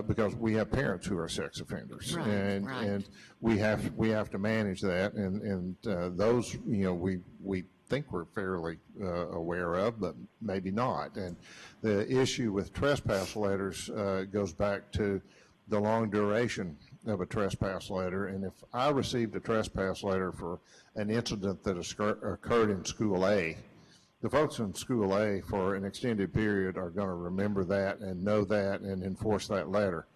Because we have parents who are sex offenders, right, and we have to manage that, and those we think we're fairly aware of, but maybe not. And the issue with trespass letters goes back to the long duration of a trespass letter. And if I received a trespass letter for an incident that occurred in School A, the folks in School A for an extended period are going to remember that and know that and enforce that letter.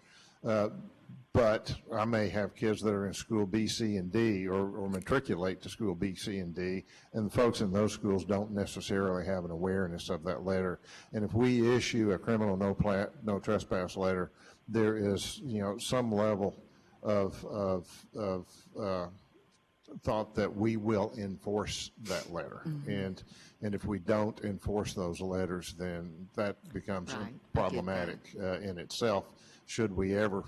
But I may have kids that are in School B, C, and D, or matriculate to School B, C, and D, and the folks in those schools don't necessarily have an awareness of that letter. And if we issue a criminal no trespass letter, there is some level of thought that we will enforce that letter. And if we don't enforce those letters, then that becomes Right. problematic in itself. Should we ever,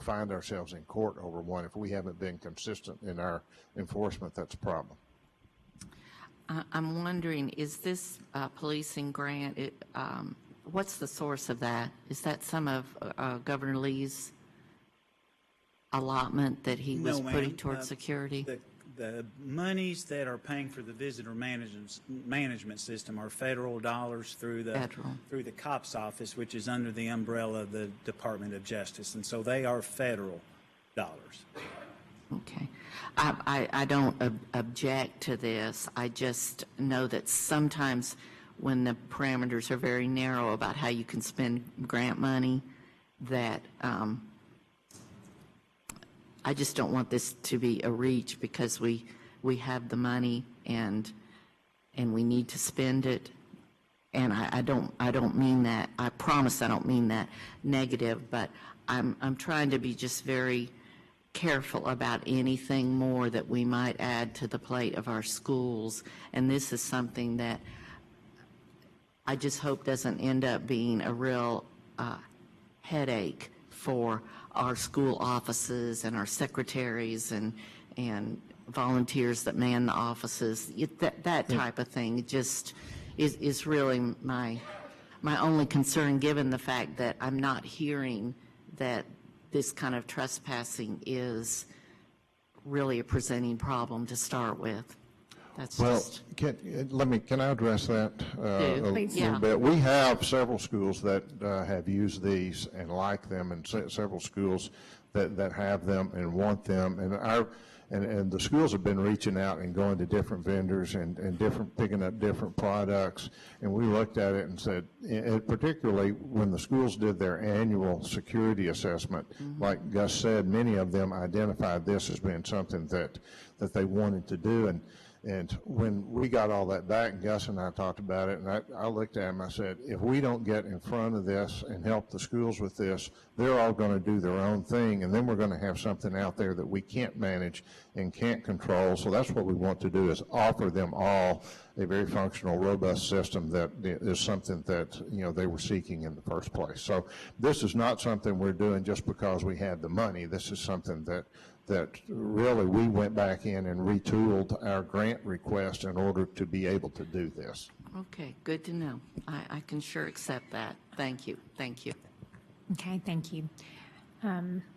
find ourselves in court over one, if we haven't been consistent in our enforcement, that's a problem. I'm wondering, is this policing grant, what's the source of that? Is that some of Governor Lee's allotment that he was No, putting ma'am. towards security? The monies that are paying for the visitor management system are federal dollars through the COPS office, which is under the umbrella of the Department of Justice, and so they are federal dollars. Okay. I don't object to this. I just know that sometimes when the parameters are very narrow about how you can spend grant money, that I just don't want this to be a reach because we have the money and we need to spend it. And I don't mean that. I promise I don't mean that negative, but I'm trying to be just very careful about anything more that we might add to the plate of our schools. And this is something that I just hope doesn't end up being a real headache for our school offices and our secretaries and volunteers that man the offices. That type of thing just is really my only concern, given the fact that I'm not hearing that this kind of trespassing is really a presenting problem to start with. That's just. Can I address that a little bit? We have several schools that have used these and like them, and several schools that have them and want them. And the schools have been reaching out and going to different vendors and picking up different products. And we looked at it and said, particularly when the schools did their annual security assessment, like Gus said, many of them identified this as being something that they wanted to do. And when we got all that back, Gus and I talked about it, and I looked at him, I said, if we don't get in front of this and help the schools with this, they're all going to do their own thing, and then we're going to have something out there that we can't manage and can't control. So that's what we want to do, is offer them all a very functional, robust system that is something that, they were seeking in the first place. So this is not something we're doing just because we had the money. This is something that really we went back in and retooled our grant request in order to be able to do this. Okay, good to know. I can sure accept that. Thank you. Thank you. Okay, thank you.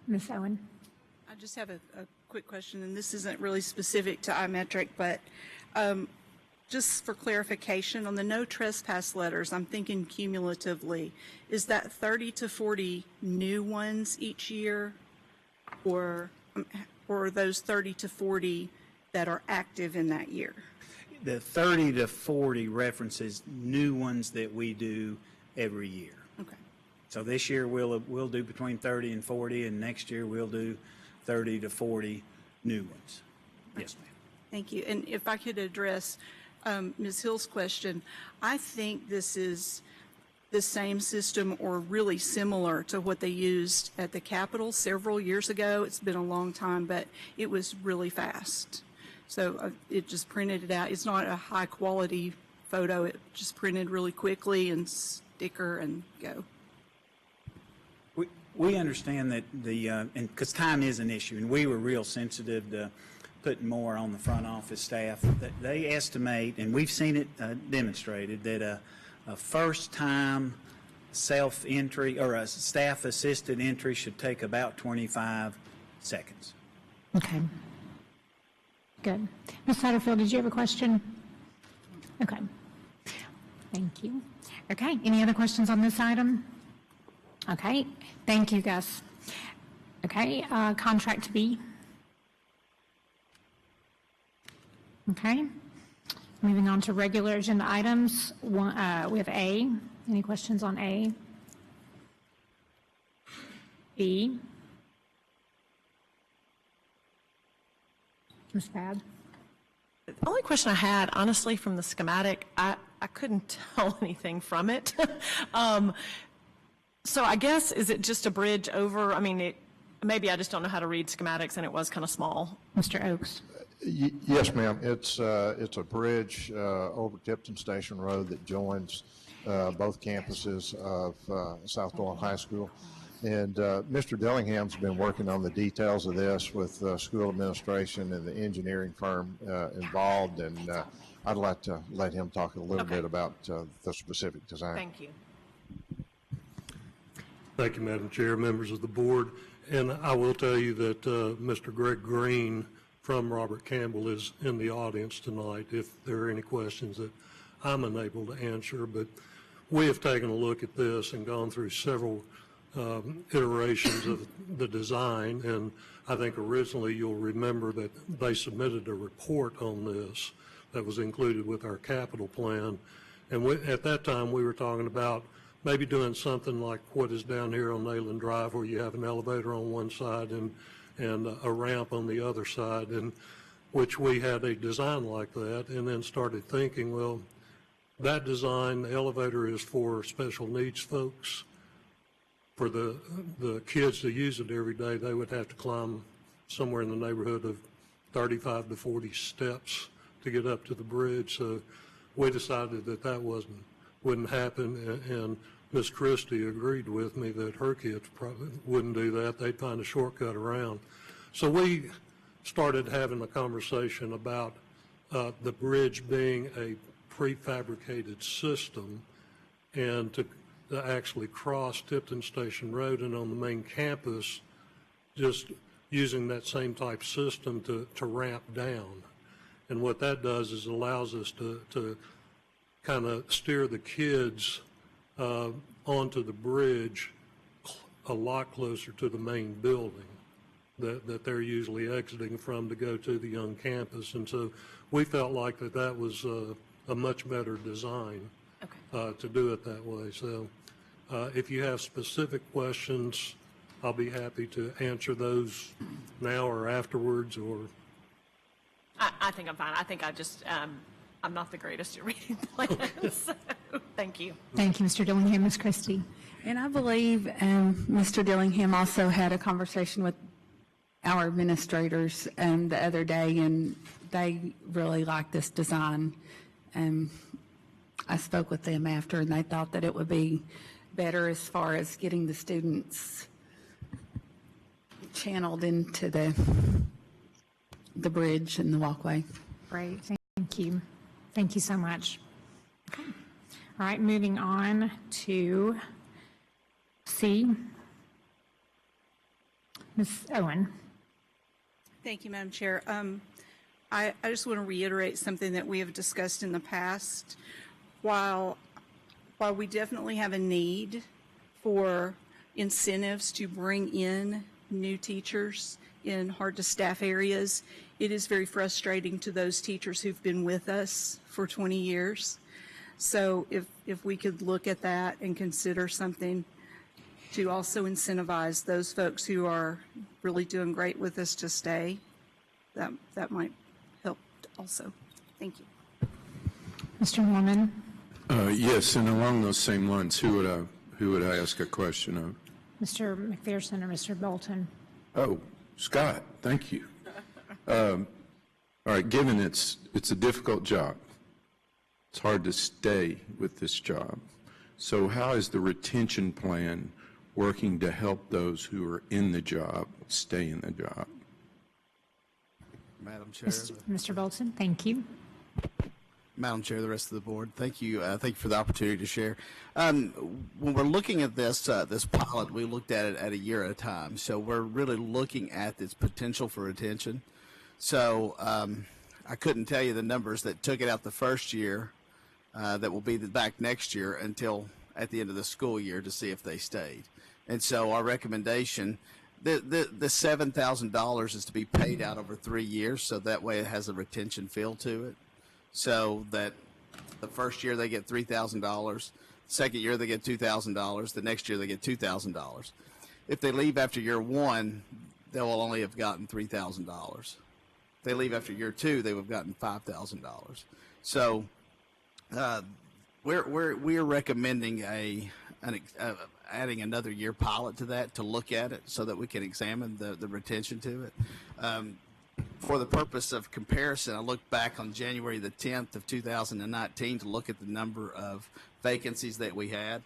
Ms. Owen? I just have a quick question, and this isn't really specific to iMetric, but just for clarification, on the no trespass letters, I'm thinking cumulatively, is that 30 to 40 new ones each year, or those 30 to 40 that are active in that year? The 30 to 40 references new ones that we do every year. Okay. So this year we'll do between 30 and 40, and next year we'll do 30 to 40 new ones. Yes, ma'am. Thank you. And if I could address Ms. Hill's question, I think this is the same system or really similar to what they used at the Capitol several years ago. It's been a long time, but it was really fast. So it just printed it out. It's not a high quality photo. It just printed really quickly and sticker and go. We understand that and because time is an issue, and we were real sensitive to putting more on the front office staff. That they estimate, and we've seen it demonstrated, that a first-time self-entry or a staff-assisted entry should take about 25 seconds. Okay. Good. Ms. Satterfield, did you have a question? Okay. Thank you. Okay, any other questions on this item? Okay, thank you, Gus. Okay, contract B. Okay. Moving on to regular agenda items, we have A. Any questions on A? B? Ms. Bad? The only question I had, honestly, from the schematic, I couldn't tell anything from it. So I guess, is it just a bridge over? I mean, maybe I just don't know how to read schematics, and it was kind of small. Mr. Oakes? Yes, ma'am. It's a bridge over Tipton Station Road that joins both campuses of South Dolan High School. And Mr. Dillingham's been working on the details of this with school administration and the engineering firm involved. And I'd like to let him talk a little bit about the specific design. Thank you. Thank you, Madam Chair, members of the board. And I will tell you that Mr. Greg Green from Robert Campbell is in the audience tonight if there are any questions that I'm unable to answer. But we have taken a look at this and gone through several iterations of the design. And I think originally you'll remember that they submitted a report on this that was included with our capital plan. And at that time, we were talking about maybe doing something like what is down here on Nayland Drive, where you have an elevator on one side and a ramp on the other side, and which we had a design like that, and then started thinking, well, that design, the elevator is for special needs folks. For the kids to use it every day, they would have to climb somewhere in the neighborhood of 35 to 40 steps to get up to the bridge. So we decided that wouldn't happen, and Miss Christie agreed with me that her kids probably wouldn't do that. They'd find a shortcut around. So we started having a conversation about the bridge being a prefabricated system, and to actually cross Tipton Station Road and on the main campus, just using that same type system to ramp down. And what that does is allows us to kind of steer the kids onto the bridge a lot closer to the main building that they're usually exiting from to go to the young campus. And so we felt like that was a much better design to do it that way. So if you have specific questions, I'll be happy to answer those now or afterwards. Or I think I'm fine. I think I'm not the greatest at reading plans. So, thank you. Thank you, Mr. Dillingham. Ms. Christie. And I believe Mr. Dillingham also had a conversation with our administrators the other day, and they really like this design. I spoke with them after, and they thought that it would be better as far as getting the students channeled into the bridge and the walkway. Great, thank you. Thank you so much. Okay. All right, moving on to C. Ms. Owen. Thank you, Madam Chair. I just want to reiterate something that we have discussed in the past. While we definitely have a need for incentives to bring in new teachers in hard-to-staff areas, it is very frustrating to those teachers who've been with us for 20 years. So if we could look at that and consider something to also incentivize those folks who are really doing great with us to stay, that might help also. Thank you. Mr. Norman. Yes, and along those same lines, who would I ask a question of? Mr. McPherson or Mr. Bolton? Oh, Scott, thank you. All right, given it's a difficult job, it's hard to stay with this job. So how is the retention plan working to help those who are in the job stay in the job? Madam Chair. Mr. Bolton, thank you. Madam Chair, the rest of the board, thank you for the opportunity to share. When we're looking at this pilot, we looked at it at a year at a time. So we're really looking at its potential for retention. So I couldn't tell you the numbers that took it out the first year that will be back next year until at the end of the school year to see if they stayed. And so our recommendation, the $7,000 is to be paid out over 3 years, so that way it has a retention feel to it. So that the first year they get $3,000, second year they get $2,000, the next year they get $2,000. If they leave after year one, they will only have gotten $3,000. If they leave after year two, they would have gotten $5,000. So we're recommending adding another year pilot to that to look at it so that we can examine the retention to it. For the purpose of comparison, I looked back on January the 10th of 2019 to look at the number of vacancies that we had.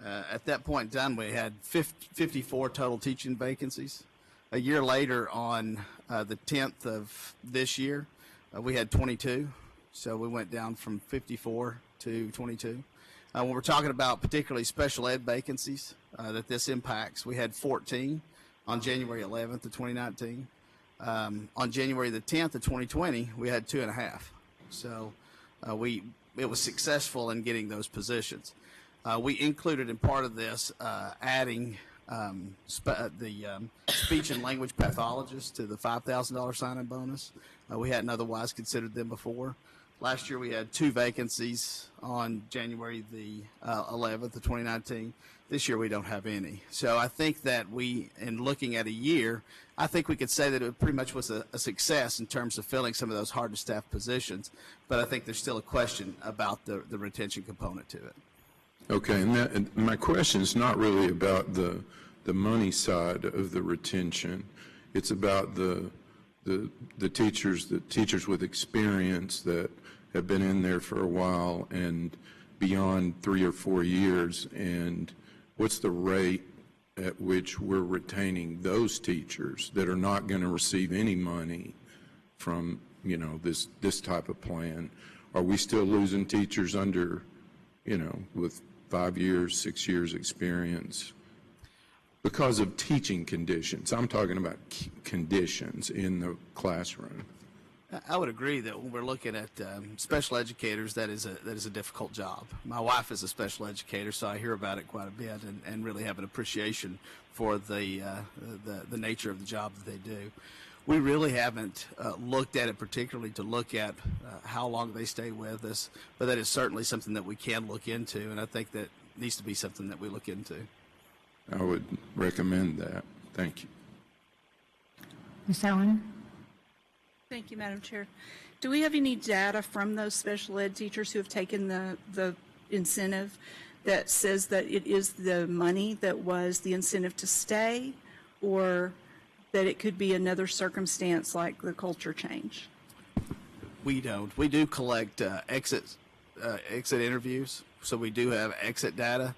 At that point in time, we had 54 total teaching vacancies. A year later, on the 10th of this year, we had 22. So we went down from 54 to 22. When we're talking about particularly special ed vacancies that this impacts, we had 14 on January 11th of 2019. On January the 10th of 2020, we had 2.5. So it was successful in getting those positions. We included in part of this adding the speech and language pathologists to the $5,000 sign-in bonus. We hadn't otherwise considered them before. Last year we had 2 vacancies on January the 11th of 2019. This year we don't have any. So I think that in looking at a year, I think we could say that it pretty much was a success in terms of filling some of those hard to staff positions, but I think there's still a question about the retention component to it. Okay, and my question is not really about the money side of the retention. It's about the teachers with experience that have been in there for a while and beyond 3 or 4 years, and what's the rate at which we're retaining those teachers that are not going to receive any money from, this type of plan? Are we still losing teachers under, with 5 years, 6 years experience because of teaching conditions? I'm talking about conditions in the classroom. I would agree that when we're looking at special educators, that is a difficult job. My wife is a special educator, so I hear about it quite a bit and really have an appreciation for the nature of the job that they do. We really haven't looked at it particularly to look at how long they stay with us, but that is certainly something that we can look into, and I think that needs to be something that we look into. I would recommend that. Thank you. Ms. Allen? Thank you, Madam Chair. Do we have any data from those special ed teachers who have taken the incentive that says that it is the money that was the incentive to stay, or that it could be another circumstance like the culture change? We don't. We do collect exit interviews, so we do have exit data,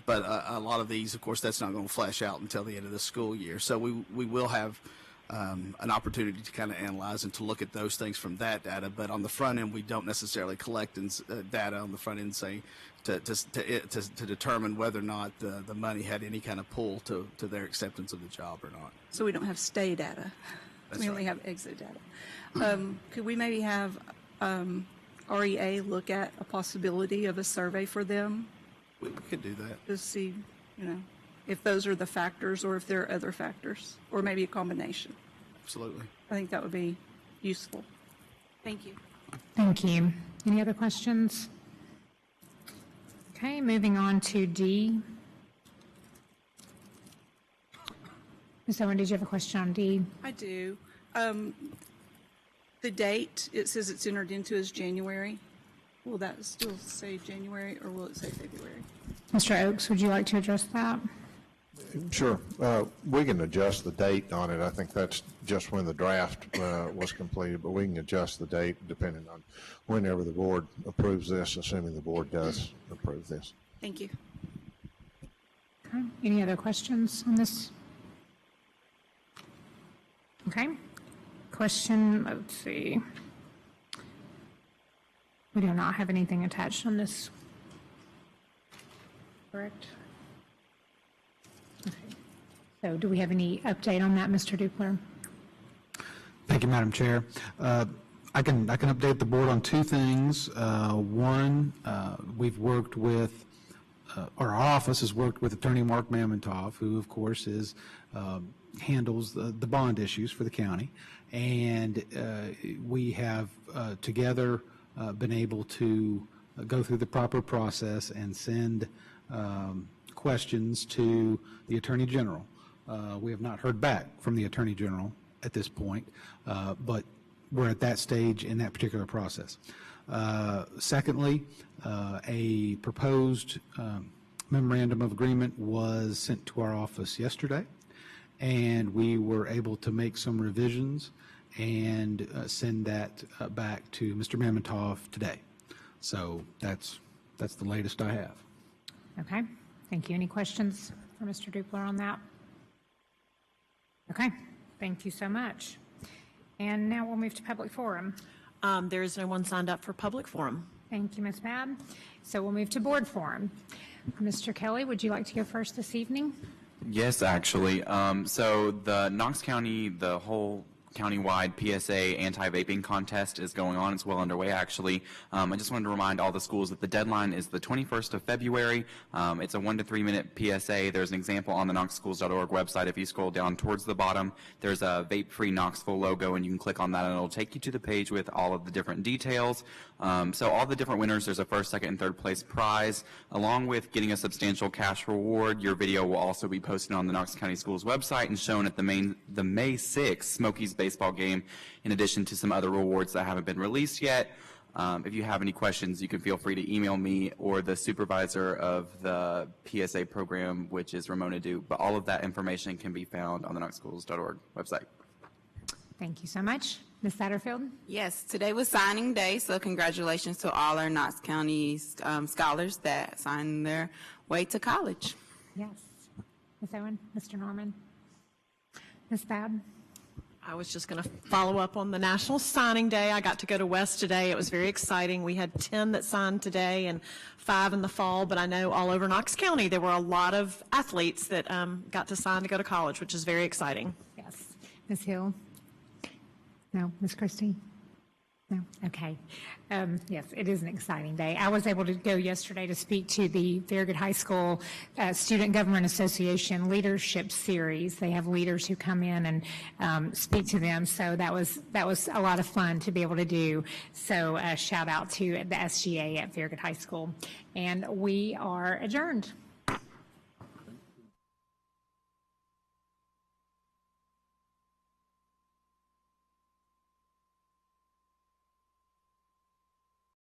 but a lot of these, of course, that's not going to flash out until the end of the school year. So we will have an opportunity to kind of analyze and to look at those things from that data. But on the front end, we don't necessarily collect data on the front end, say, to determine whether or not the money had any kind of pull to their acceptance of the job or not. So we don't have stay data. That's we only have exit data. Could we maybe have REA look at a possibility of a survey for them? We could do that. To see, if those are the factors or if there are other factors, or maybe a combination. Absolutely. I think that would be useful. Thank you. Thank you. Any other questions? Okay, moving on to D. Ms. Owen, did you have a question on D? I do. The date, it says it's entered into as January. Will that still say January, or will it say February? Mr. Oakes, would you like to address that? Sure. We can adjust the date on it. I think that's just when the draft was completed, but we can adjust the date depending on whenever the board approves this, assuming the board does approve this. Thank you. Okay. Any other questions on this? Okay. Question, let's see. We do not have anything attached on this. Correct? Okay. So do we have any update on that, Mr. Dupler? Thank you, Madam Chair. I can update the board on 2 things. One, we've worked with, our office has worked with Attorney Mark Mamontoff, who of course handles the bond issues for the county, and we have together been able to go through the proper process and send questions to the Attorney General. We have not heard back from the Attorney General at this point, but we're at that stage in that particular process. Secondly, a proposed memorandum of agreement was sent to our office yesterday, and we were able to make some revisions and send that back to Mr. Mamontoff today. So that's the latest I have. Okay, thank you. Any questions for Mr. Dupler on that? Okay, thank you so much. And now we'll move to public forum. There is no one signed up for public forum. Thank you, Ms. Babb. So we'll move to board forum. Mr. Kelly, would you like to go first this evening? Yes, actually. So the Knox County, the whole countywide PSA anti-vaping contest is going on. It's well underway, actually. I just wanted to remind all the schools that the deadline is the 21st of February. It's a 1 to 3 minute PSA. There's an example on the knoxschools.org website. If you scroll down towards the bottom, there's a vape-free Knoxville logo, and you can click on that, and it'll take you to the page with all of the different details. So all the different winners, there's a first, second, and third place prize. Along with getting a substantial cash reward, your video will also be posted on the Knox County Schools website and shown at the May 6th Smokies baseball game, in addition to some other rewards that haven't been released yet. If you have any questions, you can feel free to email me or the supervisor of the PSA program, which is Ramona Duke. But all of that information can be found on the knoxschools.org website. Thank you so much. Ms. Satterfield? Yes, today was signing day, so congratulations to all our Knox County scholars that signed their way to college. Yes. Ms. Owen? Mr. Norman? Ms. Babb? I was just going to follow up on the National Signing Day. I got to go to West today. It was very exciting. We had 10 that signed today and 5 in the fall, but I know all over Knox County there were a lot of athletes that got to sign to go to college, which is very exciting. Yes. Ms. Hill? No. Ms. Christie? No? Okay. Yes, it is an exciting day. I was able to go yesterday to speak to the Farragut High School Student Government Association Leadership Series. They have leaders who come in and speak to them, so that was a lot of fun to be able to do. So shout out to the SGA at Farragut High School. And we are adjourned.